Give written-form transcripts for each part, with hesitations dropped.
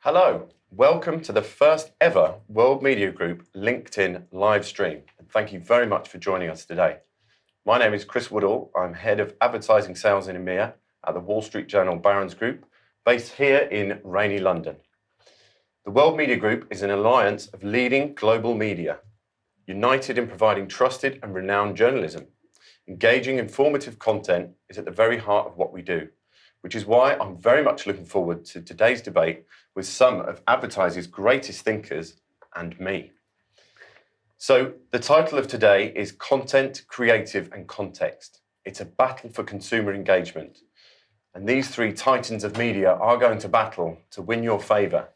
Hello, welcome to the first ever World Media Group LinkedIn live stream. And thank you very much for joining us today. My name is Chris Woodall. I'm Head of Advertising Sales in EMEA at the Wall Street Journal Barron's Group, based here in rainy London. The World Media Group is an alliance of leading global media, united in providing trusted and renowned journalism. Engaging, informative content is at the very heart of what we do, which is why I'm very much looking forward to today's debate with some of advertising's greatest thinkers and me. So the title of today is Content, Creative and Context. It's a battle for consumer engagement. And these three titans of media are going to battle to win your favour.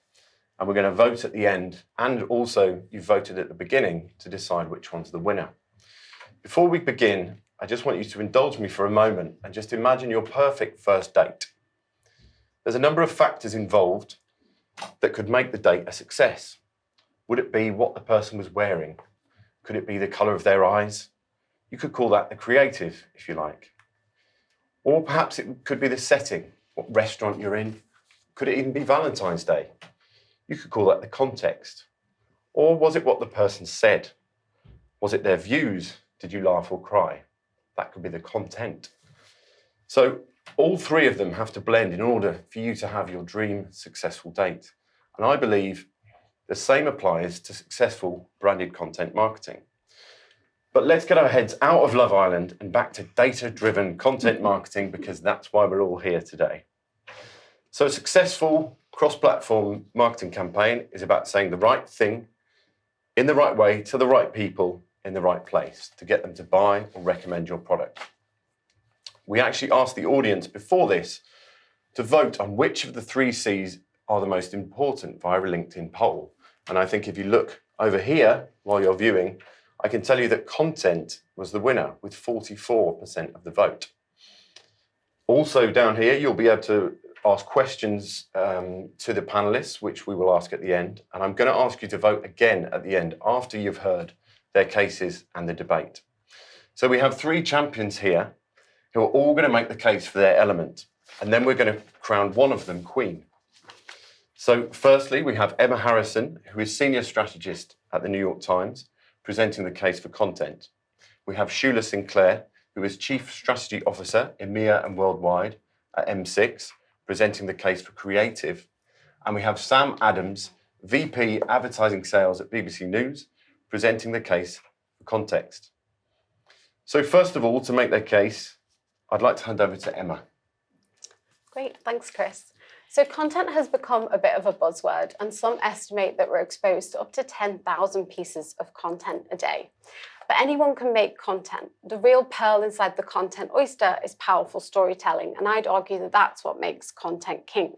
And we're going to vote at the end, and also you voted at the beginning to decide which one's the winner. Before we begin, I just want you to indulge me for a moment and just imagine your perfect first date. There's a number of factors involved that could make the date a success. Would it be what the person was wearing? Could it be the colour of their eyes? You could call that the creative, if you like. Or perhaps it could be the setting, what restaurant you're in. Could it even be Valentine's Day? You could call that the context. Or was it what the person said? Was it their views? Did you laugh or cry? That could be the content. So all three of them have to blend in order for you to have your dream successful date. And I believe the same applies to successful branded content marketing. But let's get our heads out of Love Island and back to data-driven content marketing, because that's why we're all here today. So a successful cross-platform marketing campaign is about saying the right thing in the right way to the right people in the right place to get them to buy or recommend your product. We actually asked the audience before this to vote on which of the three C's are the most important via a LinkedIn poll. And I think if you look over here while you're viewing, I can tell you that content was the winner with 44% of the vote. Also down here, you'll be able to ask questions to the panelists, which we will ask at the end. And I'm going to ask you to vote again at the end after you've heard their cases and the debate. So we have three champions here who are all going to make the case for their element. And then we're going to crown one of them queen. So firstly, we have Emma Harrison, who is senior strategist at the New York Times, presenting the case for content. We have Shula Sinclair, who is chief strategy officer EMEA and worldwide at M6, presenting the case for creative. And we have Sam Adams, VP advertising sales at BBC News, presenting the case for context. So first of all, to make their case, I'd like to hand over to Emma. Great, thanks, Chris. So content has become a bit of a buzzword, and some estimate that we're exposed to up to 10,000 pieces of content a day. But anyone can make content. The real pearl inside the content oyster is powerful storytelling, and I'd argue that that's what makes content king.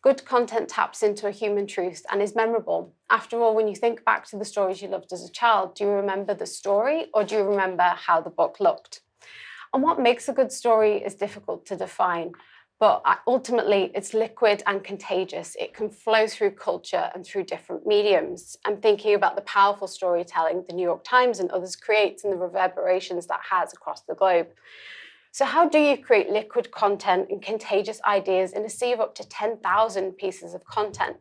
Good content taps into a human truth and is memorable. After all, when you think back to the stories you loved as a child, do you remember the story or do you remember how the book looked? And what makes a good story is difficult to define, but ultimately it's liquid and contagious. It can flow through culture and through different mediums. I'm thinking about the powerful storytelling the New York Times and others creates and the reverberations that has across the globe. So how do you create liquid content and contagious ideas in a sea of up to 10,000 pieces of content?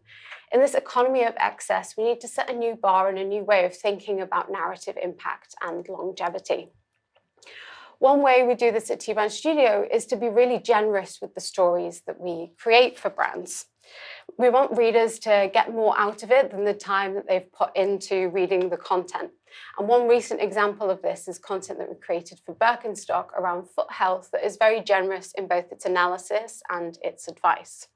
In this economy of excess, we need to set a new bar and a new way of thinking about narrative impact and longevity. One way we do this at T-Brand Studio is to be really generous with the stories that we create for brands. We want readers to get more out of it than the time that they've put into reading the content. And one recent example of this is content that we created for Birkenstock around foot health that is very generous in both its analysis and its advice.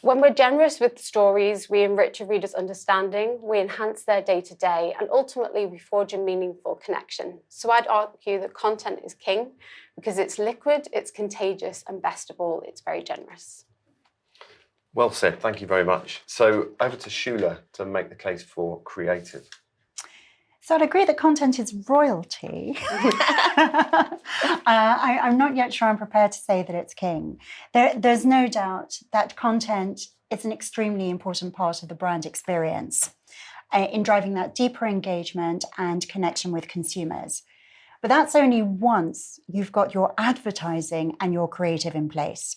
When we're generous with stories, we enrich a reader's understanding, we enhance their day-to-day, and ultimately we forge a meaningful connection. So I'd argue that content is king because it's liquid, it's contagious, and best of all, it's very generous. Well said, thank you very much. So over to Shula to make the case for creative. So I'd agree that content is royalty. I'm not yet sure I'm prepared to say that it's king. There's no doubt that content is an extremely important part of the brand experience in driving that deeper engagement and connection with consumers. But that's only once you've got your advertising and your creative in place.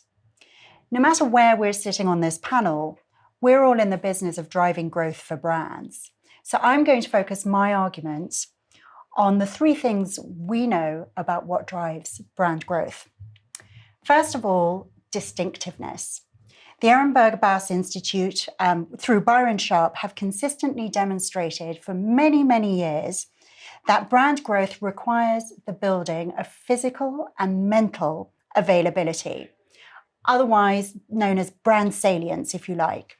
No matter where we're sitting on this panel, we're all in the business of driving growth for brands. So I'm going to focus my argument on the three things we know about what drives brand growth. First of all, distinctiveness. The Ehrenberg Bass Institute, through Byron Sharp, have consistently demonstrated for many, many years that brand growth requires the building of physical and mental availability, otherwise known as brand salience, if you like.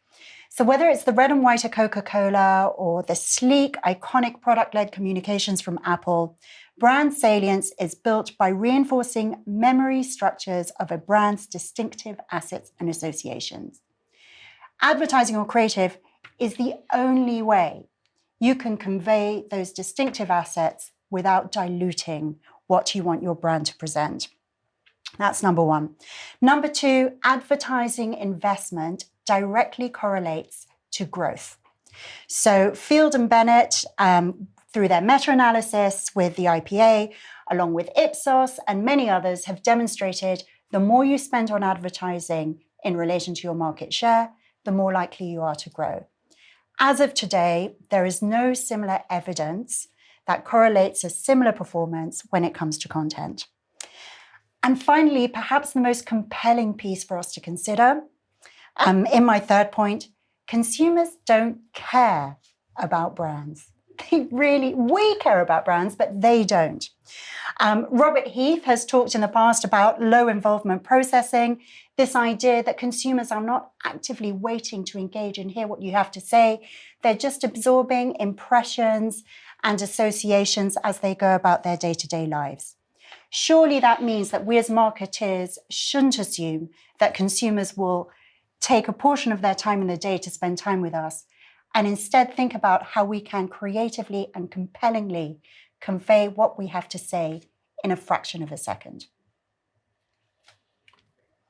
So whether it's the red and white of Coca-Cola or the sleek, iconic product-led communications from Apple, brand salience is built by reinforcing memory structures of a brand's distinctive assets and associations. Advertising or creative is the only way you can convey those distinctive assets without diluting what you want your brand to present. That's number one. Number two, advertising investment directly correlates to growth. So Field and Bennett, through their meta-analysis with the IPA, along with Ipsos and many others, have demonstrated the more you spend on advertising in relation to your market share, the more likely you are to grow. As of today, there is no similar evidence that correlates a similar performance when it comes to content. And finally, perhaps the most compelling piece for us to consider, in my third point, consumers don't care about brands. We care about brands, but they don't. Robert Heath has talked in the past about low involvement processing, this idea that consumers are not actively waiting to engage and hear what you have to say. They're just absorbing impressions and associations as they go about their day-to-day lives. Surely that means that we as marketers shouldn't assume that consumers will take a portion of their time in the day to spend time with us, and instead think about how we can creatively and compellingly convey what we have to say in a fraction of a second.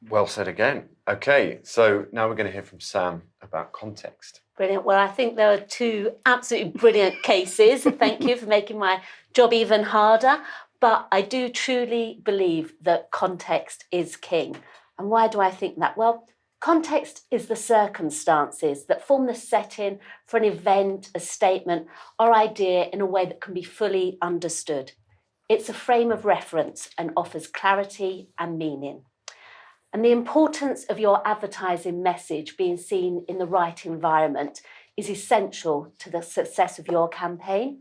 Well said again. Okay, so now we're going to hear from Sam about context. Brilliant. Well, I think there are two absolutely brilliant cases. Thank you for making my job even harder. But I do truly believe that context is king. And why do I think that? Well, context is the circumstances that form the setting for an event, a statement, or idea in a way that can be fully understood. It's a frame of reference and offers clarity and meaning. And the importance of your advertising message being seen in the right environment is essential to the success of your campaign.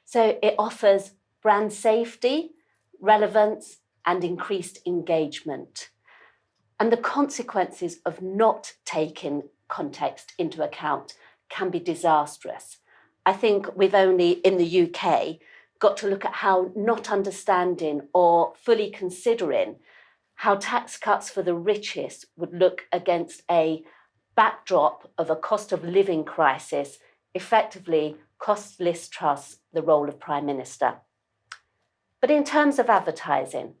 So it offers brand safety, relevance, and increased engagement. And the consequences of not taking context into account can be disastrous. I think we've only, in the UK, got to look at how not understanding or fully considering how tax cuts for the richest would look against a backdrop of a cost of living crisis effectively cost Liz Truss the role of Prime Minister. But in terms of advertising,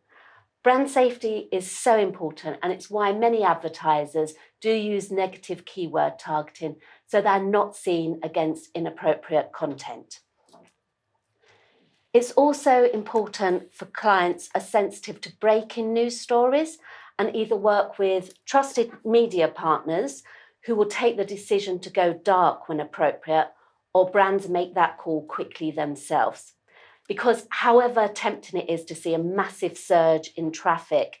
brand safety is so important, and it's why many advertisers do use negative keyword targeting so they're not seen against inappropriate content. It's also important for clients are sensitive to breaking news stories and either work with trusted media partners who will take the decision to go dark when appropriate, or brands make that call quickly themselves. Because however tempting it is to see a massive surge in traffic,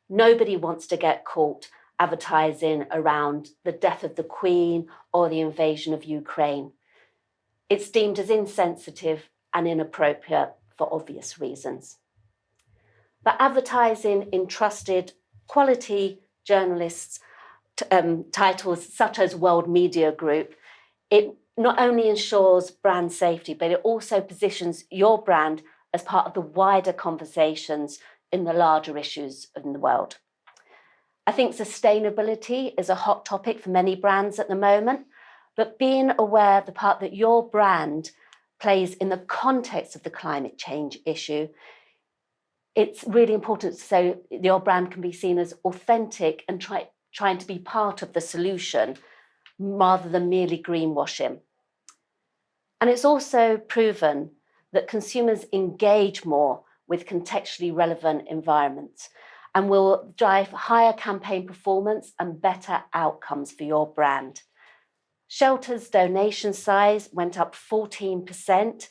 nobody wants to get caught advertising around the death of the Queen or the invasion of Ukraine. It's deemed as insensitive and inappropriate for obvious reasons. But advertising in trusted quality journalists' titles such as World Media Group, it not only ensures brand safety, but it also positions your brand as part of the wider conversations in the larger issues in the world. I think sustainability is a hot topic for many brands at the moment, but being aware of the part that your brand plays in the context of the climate change issue, it's really important so your brand can be seen as authentic and trying to be part of the solution rather than merely greenwashing. And it's also proven that consumers engage more with contextually relevant environments and will drive higher campaign performance and better outcomes for your brand. Shelter's donation size went up 14%,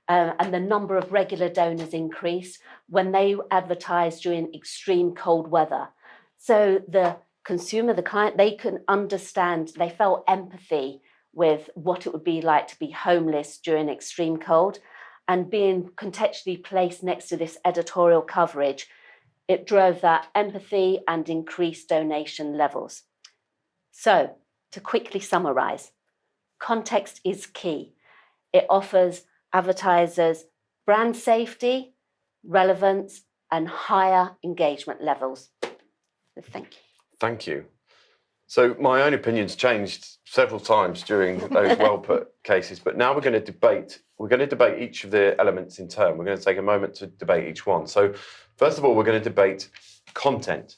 and the number of regular donors increased when they advertised during extreme cold weather. So the consumer, the client, they can understand, they felt empathy with what it would be like to be homeless during extreme cold, and being contextually placed next to this editorial coverage, it drove that empathy and increased donation levels. So, to quickly summarize, context is key. It offers advertisers brand safety, relevance, and higher engagement levels. Thank you. Thank you. So my own opinion's changed several times during those well put cases, but now we're going to debate each of the elements in turn. We're going to take a moment to debate each one. So first of all, we're going to debate content.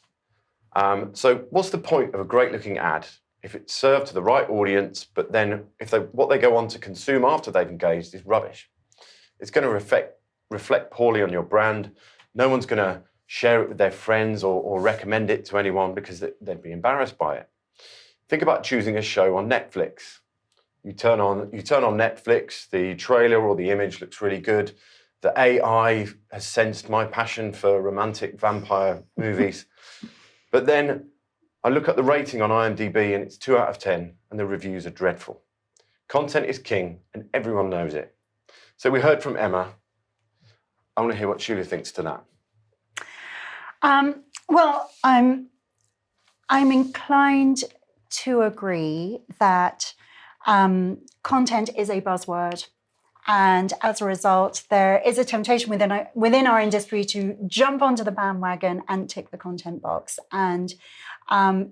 So what's the point of a great looking ad if it's served to the right audience, but then what they go on to consume after they've engaged is rubbish? It's going to reflect poorly on your brand. No one's going to share it with their friends or recommend it to anyone because they'd be embarrassed by it. Think about choosing a show on Netflix. You turn on Netflix, the trailer or the image looks really good. The AI has sensed my passion for romantic vampire movies. But then I look at the rating on IMDb and it's 2 out of 10 and the reviews are dreadful. Content is king and everyone knows it. So we heard from Emma. I want to hear what Julia thinks to that. Well, I'm inclined to agree that content is a buzzword, and as a result, there is a temptation within our industry to jump onto the bandwagon and tick the content box. And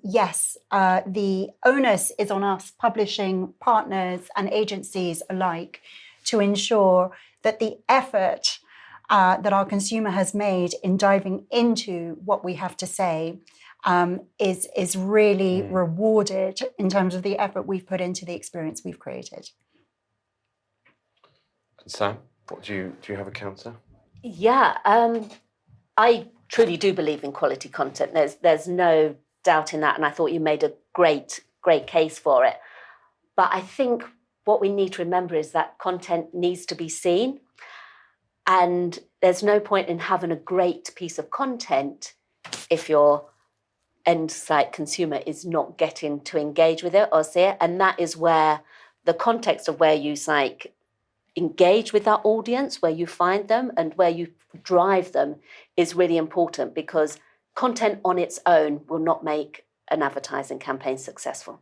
yes, the onus is on us, publishing partners and agencies alike, to ensure that the effort that our consumer has made in diving into what we have to say is really rewarded in terms of the effort we've put into the experience we've created. Sam, do you have a counter? Yeah, I truly do believe in quality content. There's no doubt in that, and I thought you made a great case for it. But I think what we need to remember is that content needs to be seen. And there's no point in having a great piece of content if your end site consumer is not getting to engage with it or see it. And that is where the context of where you engage with that audience, where you find them and where you drive them is really important, because content on its own will not make an advertising campaign successful.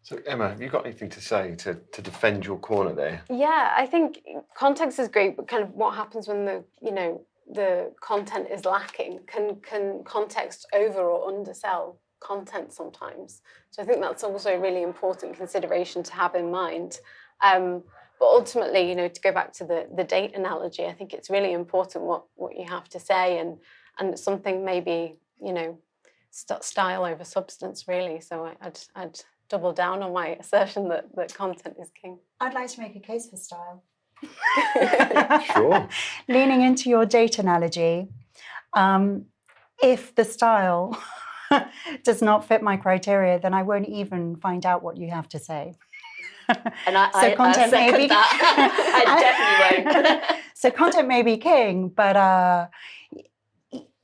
So Emma, have you got anything to say to defend your corner there? Yeah, I think context is great, but kind of what happens when the content is lacking? Can context over or undersell content sometimes? So I think that's also a really important consideration to have in mind. But ultimately, to go back to the date analogy, I think it's really important what you have to say, and something maybe style over substance, really. So I'd double down on my assertion that content is king. I'd like to make a case for style. Sure. Leaning into your date analogy, if the style does not fit my criteria, then I won't even find out what you have to say. And I second that. I definitely won't. So content may be king, but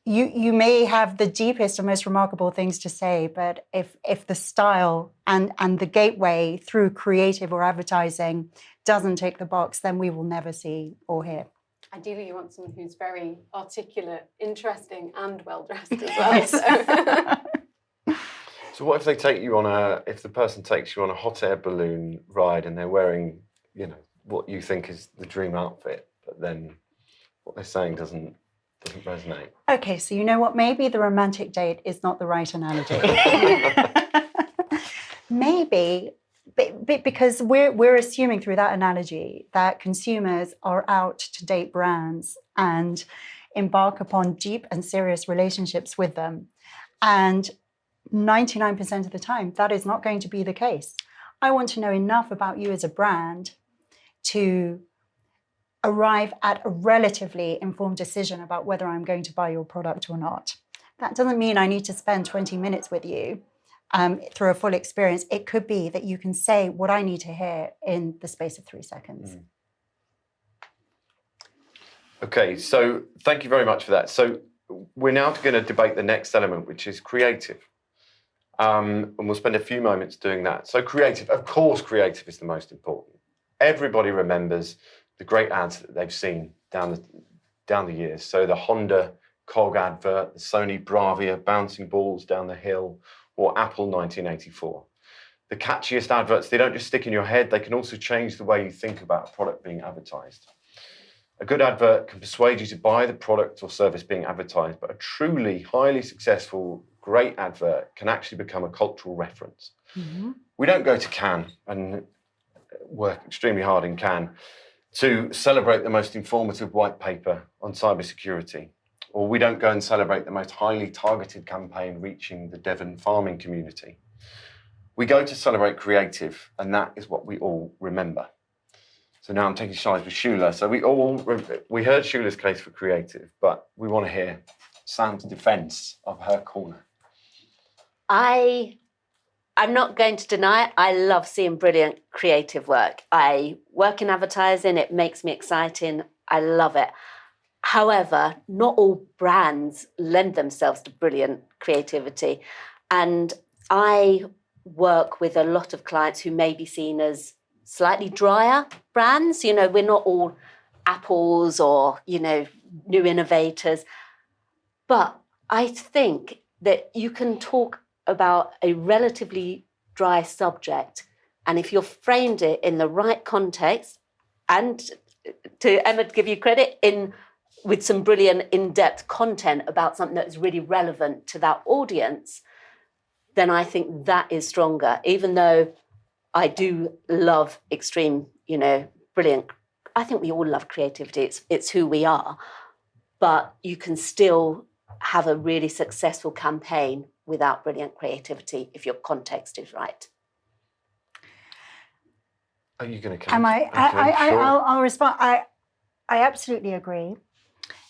you may have the deepest and most remarkable things to say, but if the style and the gateway through creative or advertising doesn't tick the box, then we will never see or hear. Ideally, you want someone who's very articulate, interesting, and well-dressed as well. So what if if the person takes you on a hot air balloon ride and they're wearing, what you think is the dream outfit, but then what they're saying doesn't resonate? Okay, so you know what? Maybe the romantic date is not the right analogy. Maybe, because we're assuming through that analogy that consumers are out to date brands and embark upon deep and serious relationships with them. And 99% of the time, that is not going to be the case. I want to know enough about you as a brand to arrive at a relatively informed decision about whether I'm going to buy your product or not. That doesn't mean I need to spend 20 minutes with you through a full experience, it could be that you can say what I need to hear in the space of 3 seconds. Okay, so thank you very much for that. So we're now going to debate the next element, which is creative. And we'll spend a few moments doing that. So creative, of course, creative is the most important. Everybody remembers the great ads that they've seen down the years. So the Honda Cog advert, the Sony Bravia bouncing balls down the hill, or Apple 1984. The catchiest adverts, they don't just stick in your head, they can also change the way you think about a product being advertised. A good advert can persuade you to buy the product or service being advertised, but a truly highly successful, great advert can actually become a cultural reference. Mm-hmm. We don't go to Cannes and work extremely hard in Cannes to celebrate the most informative white paper on cybersecurity, or we don't go and celebrate the most highly targeted campaign reaching the Devon farming community. We go to celebrate creative, and that is what we all remember. So now I'm taking sides with Shula. So we heard Shula's case for creative, but we want to hear Sam's defence of her corner. I'm not going to deny it. I love seeing brilliant creative work. I work in advertising. It makes me exciting. I love it. However, not all brands lend themselves to brilliant creativity. And I work with a lot of clients who may be seen as slightly drier brands. You know, we're not all Apples or, you know, new innovators. But I think that you can talk about a relatively dry subject, and if you're framed it in the right context, and to Emma to give you credit, with some brilliant in-depth content about something that is really relevant to that audience, then I think that is stronger. Even though I do love extreme, you know, brilliant, I think we all love creativity. It's who we are, but you can still have a really successful campaign without brilliant creativity if your context is right. Are you going to come? I'll respond. I absolutely agree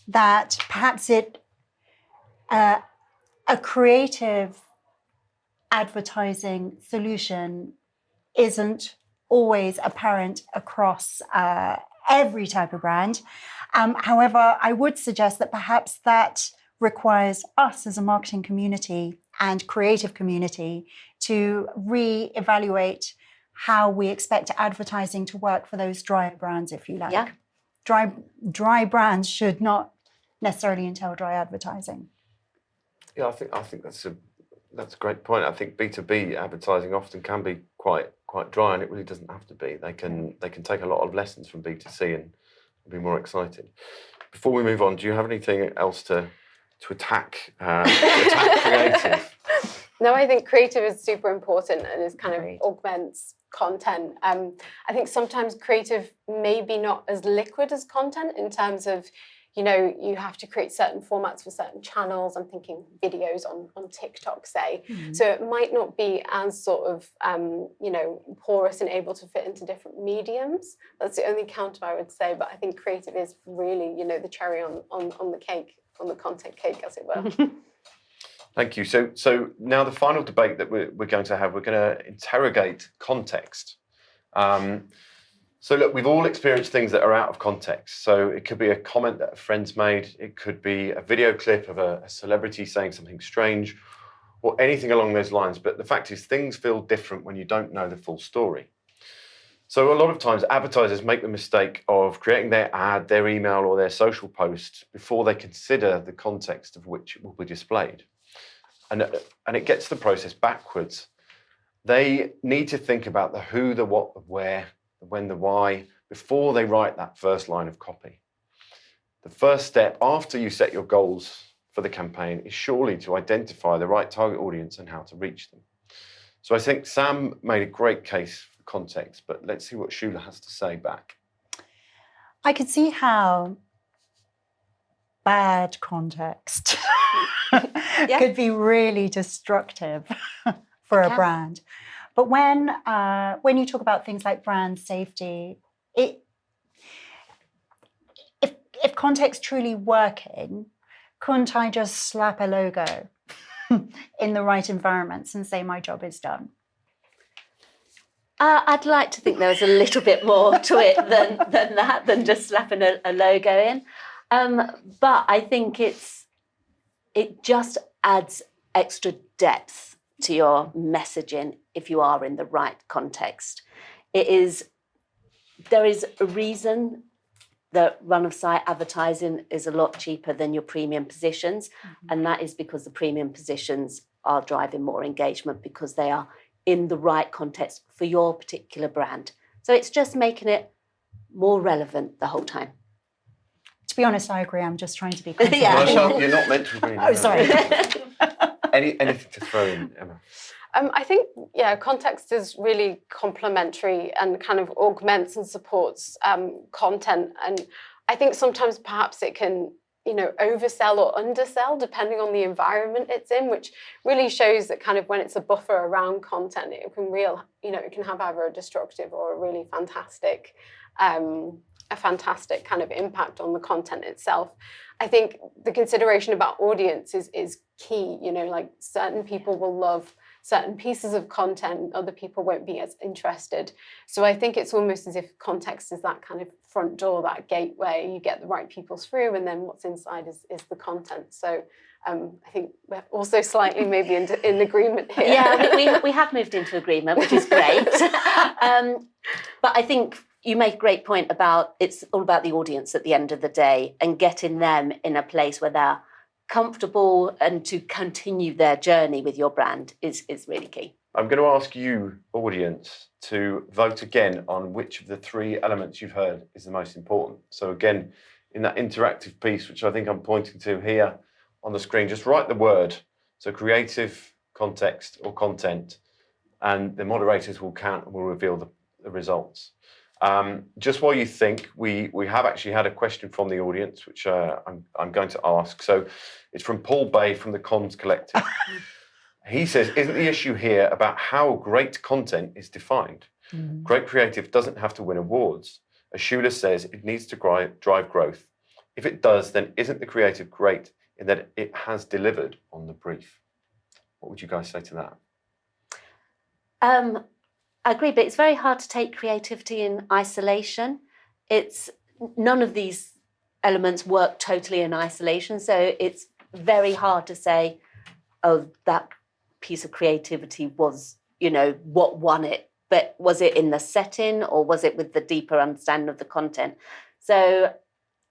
that perhaps a creative advertising solution isn't always apparent across every type of brand. However, I would suggest that perhaps that requires us as a marketing community and creative community to re-evaluate how we expect advertising to work for those dry brands, if you like. Yeah. Dry brands should not necessarily entail dry advertising. Yeah, I think that's a great point. I think B2B advertising often can be quite dry, and it really doesn't have to be. They can take a lot of lessons from B2C and be more exciting. Before we move on, do you have anything else to attack creative? No, I think creative is super important and is kind of augments content. I think sometimes creative may be not as liquid as content in terms of, you know, you have to create certain formats for certain channels. I'm thinking videos on TikTok, say. Mm-hmm. So it might not be as sort of, you know, porous and able to fit into different mediums. That's the only counter I would say. But I think creative is really, you know, the cherry on the cake, on the content cake, as it were. Thank you. So now the final debate that we're going to have, we're going to interrogate context. So look, we've all experienced things that are out of context. So it could be a comment that a friend's made. It could be a video clip of a celebrity saying something strange or anything along those lines. But the fact is, things feel different when you don't know the full story. So a lot of times advertisers make the mistake of creating their ad, their email or their social post before they consider the context of which it will be displayed. And it gets the process backwards. They need to think about the who, the what, the where, the when, the why, before they write that first line of copy. The first step after you set your goals for the campaign is surely to identify the right target audience and how to reach them. So I think Sam made a great case for context, but let's see what Shula has to say back. I could see how bad context could be really destructive for a brand. But when you talk about things like brand safety, if context truly working, couldn't I just slap a logo in the right environments and say my job is done? I'd like to think there was a little bit more to it than just slapping a logo in. But I think it just adds extra depth to your messaging if you are in the right context. There is a reason that run-of-site advertising is a lot cheaper than your premium positions, and that is because the premium positions are driving more engagement because they are in the right context for your particular brand. So it's just making it more relevant the whole time. To be honest, I agree. I'm just trying to be Yeah. Well, you're not meant to agree. Oh, sorry. Anything to throw in, Emma? I think, context is really complementary and kind of augments and supports content. And I think sometimes perhaps it can, oversell or undersell depending on the environment it's in, which really shows that kind of when it's a buffer around content, it can have either a destructive or a really fantastic kind of impact on the content itself. I think the consideration about audience is key. Like certain people will love certain pieces of content, other people won't be as interested. So I think it's almost as if context is that kind of front door, that gateway. You get the right people through, and then what's inside is the content. So I think we're also slightly maybe in agreement here. Yeah, we have moved into agreement, which is great. But I think you make a great point about it's all about the audience at the end of the day and getting them in a place where they're comfortable and to continue their journey with your brand is really key. I'm going to ask you, audience, to vote again on which of the three elements you've heard is the most important. So again, in that interactive piece, which I think I'm pointing to here on the screen, just write the word. So creative, context or content, and the moderators will count and will reveal the results. Just while you think, we have actually had a question from the audience, which I'm going to ask. So it's from Paul Bay from the Comms Collective. He says, isn't the issue here about how great content is defined? Great creative doesn't have to win awards. As Shula says, it needs to drive growth. If it does, then isn't the creative great in that it has delivered on the brief? What would you guys say to that? I agree, but it's very hard to take creativity in isolation. None of these elements work totally in isolation, so it's very hard to say, oh, that piece of creativity was, what won it. But was it in the setting or was it with the deeper understanding of the content? So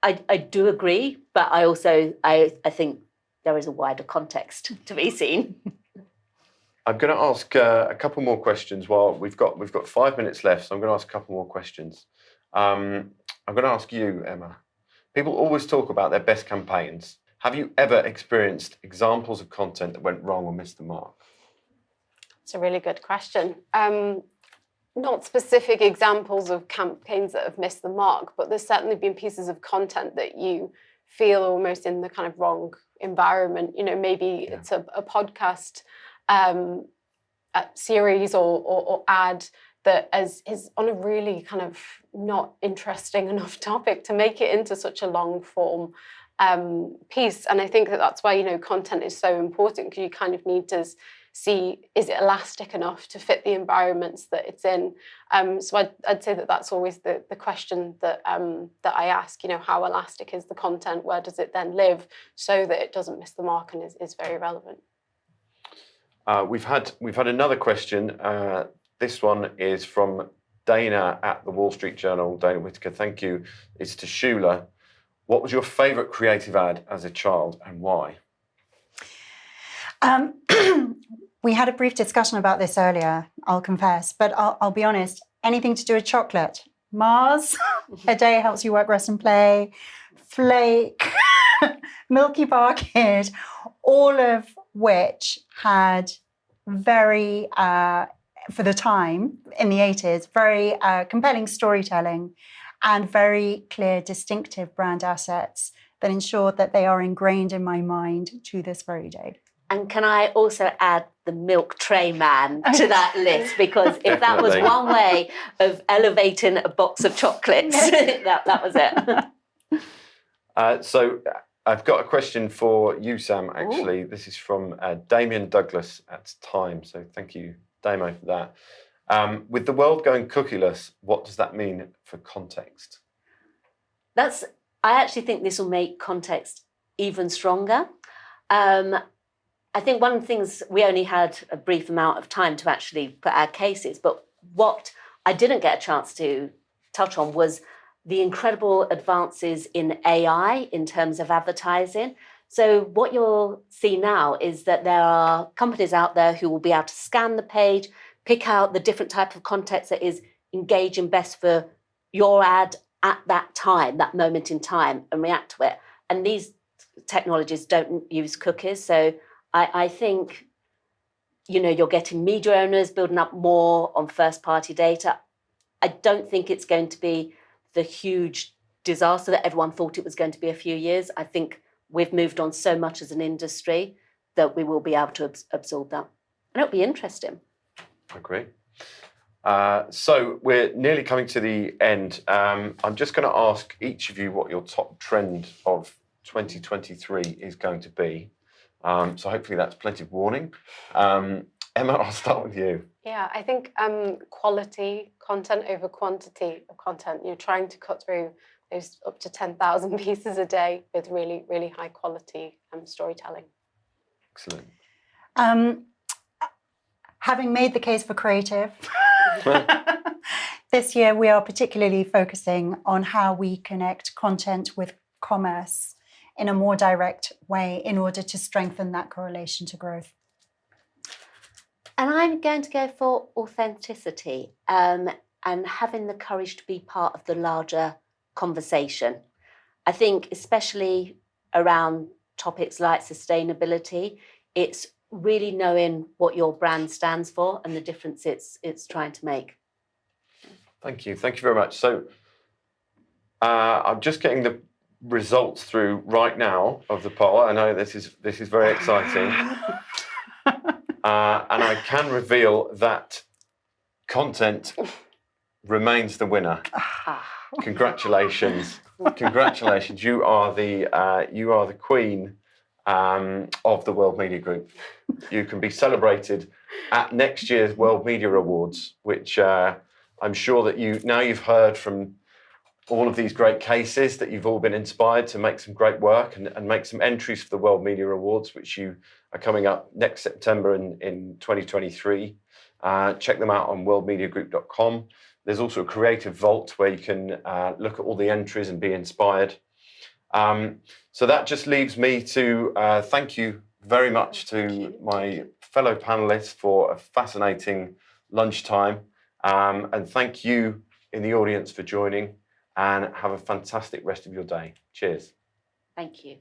I do agree, but I also I think there is a wider context to be seen. I'm going to ask a couple more questions. While we've got 5 minutes left, so I'm going to ask a couple more questions. I'm going to ask you, Emma. People always talk about their best campaigns. Have you ever experienced examples of content that went wrong or missed the mark? It's a really good question. Not specific examples of campaigns that have missed the mark, but there's certainly been pieces of content that you feel almost in the kind of wrong environment. Maybe it's a podcast series or ad that is on a really kind of not interesting enough topic to make it into such a long form piece. And I think that's why, content is so important, because you kind of need to see, is it elastic enough to fit the environments that it's in? So I'd say that's always the question that I ask, how elastic is the content? Where does it then live so that it doesn't miss the mark and is very relevant? We've had another question. This one is from Dana at the Wall Street Journal. Dana Whitaker, thank you. It's to Shula. What was your favourite creative ad as a child and why? We had a brief discussion about this earlier, I'll confess, but I'll be honest, anything to do with chocolate. Mars, A Day Helps You Work, Rest and Play, Flake, Milky Bar Kid, all of which had very, for the time, in the 80s, very compelling storytelling and very clear, distinctive brand assets that ensured that they are ingrained in my mind to this very day. And can I also add the milk tray man to that list? Because if that was one way of elevating a box of chocolates, that was it. So I've got a question for you, Sam, actually. Ooh. This is from Damien Douglas at Time. So thank you, Damo, for that. With the world going cookieless, what does that mean for context? I actually think this will make context even stronger. I think one of the things, we only had a brief amount of time to actually put our cases, but what I didn't get a chance to touch on was the incredible advances in AI in terms of advertising. So what you'll see now is that there are companies out there who will be able to scan the page, pick out the different type of context that is engaging best for your ad at that time, that moment in time, and react to it. And these technologies don't use cookies. So I think, you're getting media owners building up more on first-party data. I don't think it's going to be the huge disaster that everyone thought it was going to be a few years. I think we've moved on so much as an industry that we will be able to absorb that. And it'll be interesting. I agree. So we're nearly coming to the end. I'm just going to ask each of you what your top trend of 2023 is going to be. So hopefully that's plenty of warning. Emma, I'll start with you. Yeah, I think quality content over quantity of content. You're trying to cut through those up to 10,000 pieces a day with really, really high quality storytelling. Excellent. Having made the case for creative, this year we are particularly focusing on how we connect content with commerce in a more direct way in order to strengthen that correlation to growth. And I'm going to go for authenticity and having the courage to be part of the larger conversation. I think especially around topics like sustainability, it's really knowing what your brand stands for and the difference it's trying to make. Thank you. Thank you very much. So I'm just getting the results through right now of the poll. I know this is very exciting. And I can reveal that content remains the winner. Congratulations. Congratulations. You are the queen of the World Media Group. You can be celebrated at next year's World Media Awards, which I'm sure that you've heard from all of these great cases that you've all been inspired to make some great work and make some entries for the World Media Awards, which you are coming up next September in 2023. Check them out on worldmediagroup.com. There's also a creative vault where you can look at all the entries and be inspired. So that just leaves me to thank you very much to my fellow panelists for a fascinating lunchtime. And thank you in the audience for joining, and have a fantastic rest of your day. Cheers. Thank you.